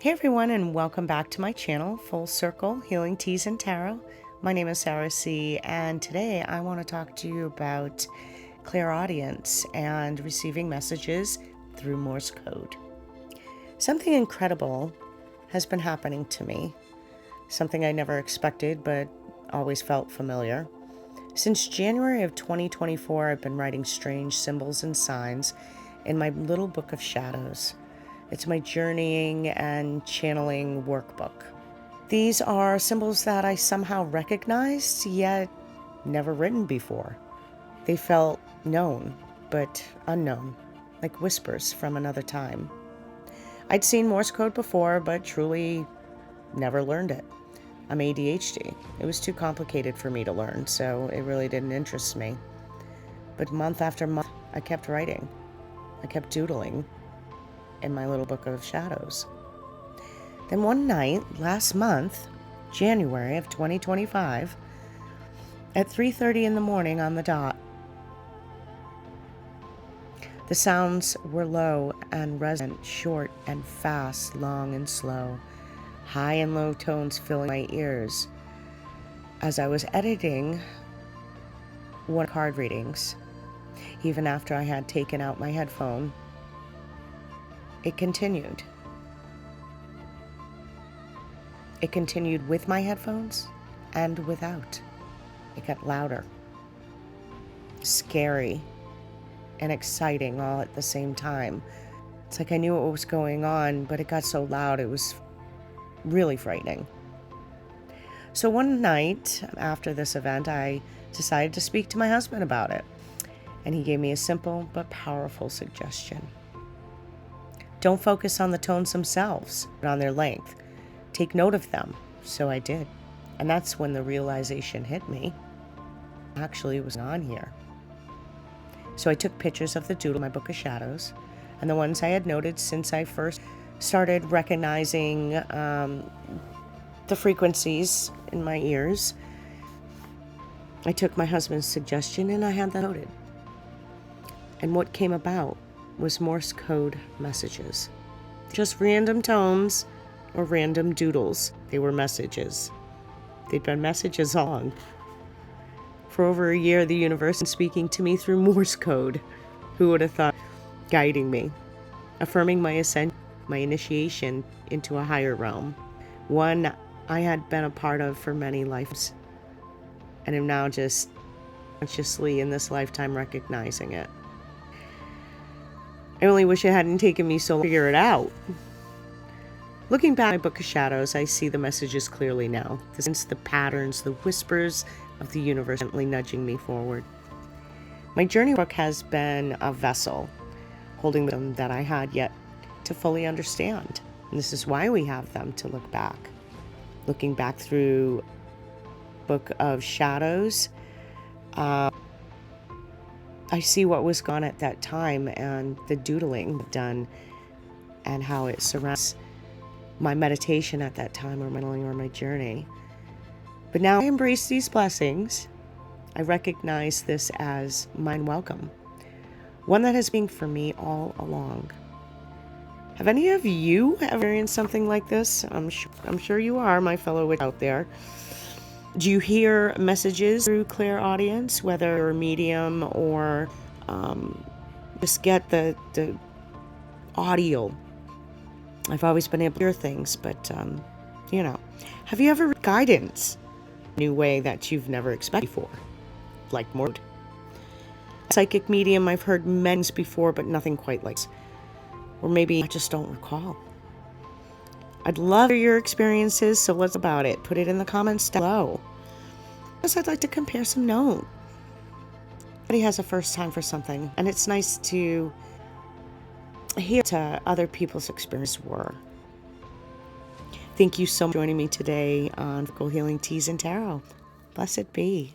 Hey everyone, and welcome back to my channel, Full Circle Healing Teas and Tarot. My name is Sarah C, and today I want to talk to you about clairaudience and receiving messages through Morse code. Something incredible has been happening to me, something I never expected but always felt familiar. Since January of 2024, I've been writing strange symbols and signs in my little book of shadows. It's my journeying and channeling workbook. These are symbols that I somehow recognized, yet never written before. They felt known, but unknown, like whispers from another time. I'd seen Morse code before, but truly never learned it. I'm ADHD. It was too complicated for me to learn, so it really didn't interest me. But month after month, I kept writing. I kept doodling in my little book of shadows. Then one night, last month, January of 2025, at 3:30 in the morning on the dot, the sounds were low and resonant, short and fast, long and slow, high and low tones filling my ears. As I was editing one of the card readings, even after I had taken out my headphone, it continued. It continued with my headphones and without. It got louder, scary, and exciting all at the same time. It's like I knew what was going on, but it got so loud it was really frightening. So one night after this event, I decided to speak to my husband about it, and he gave me a simple but powerful suggestion. Don't focus on the tones themselves, but on their length. Take note of them. So I did. And that's when the realization hit me. Actually, it was on here. So I took pictures of the doodle in my book of shadows, and the ones I had noted since I first started recognizing the frequencies in my ears. I took my husband's suggestion and I had that noted. And what came about was Morse code messages. Just random tones or random doodles. They were messages. They'd been messages all along. For over a year, the universe was speaking to me through Morse code. Who would have thought? Guiding me, affirming my ascension, my initiation into a higher realm. One I had been a part of for many lives, and am now just consciously in this lifetime recognizing it. I only wish it hadn't taken me so long to figure it out. Looking back at my book of shadows, I see the messages clearly now. The patterns, the whispers of the universe gently nudging me forward. My journey book has been a vessel holding them that I had yet to fully understand. And this is why we have them, to look back. Looking back through book of shadows, I see what was gone at that time and the doodling done and how it surrounds my meditation at that time or my journey. But now I embrace these blessings. I recognize this as mine welcome, one that has been for me all along. Have any of you experienced something like this? I'm sure you are, my fellow witch out there. Do you hear messages through clairaudience, whether you're a medium or just get the audio? I've always been able to hear things, but have you ever read guidance in a new way that you've never expected before? Like more. Psychic medium, I've heard men's before, but nothing quite like this. Or maybe I just don't recall. I'd love to hear your experiences, so let's talk about it. Put it in the comments down below. Because I'd like to compare some notes. Everybody has a first time for something, and it's nice to hear what other people's experiences were. Thank you so much for joining me today on Healing Teas and Tarot. Blessed be.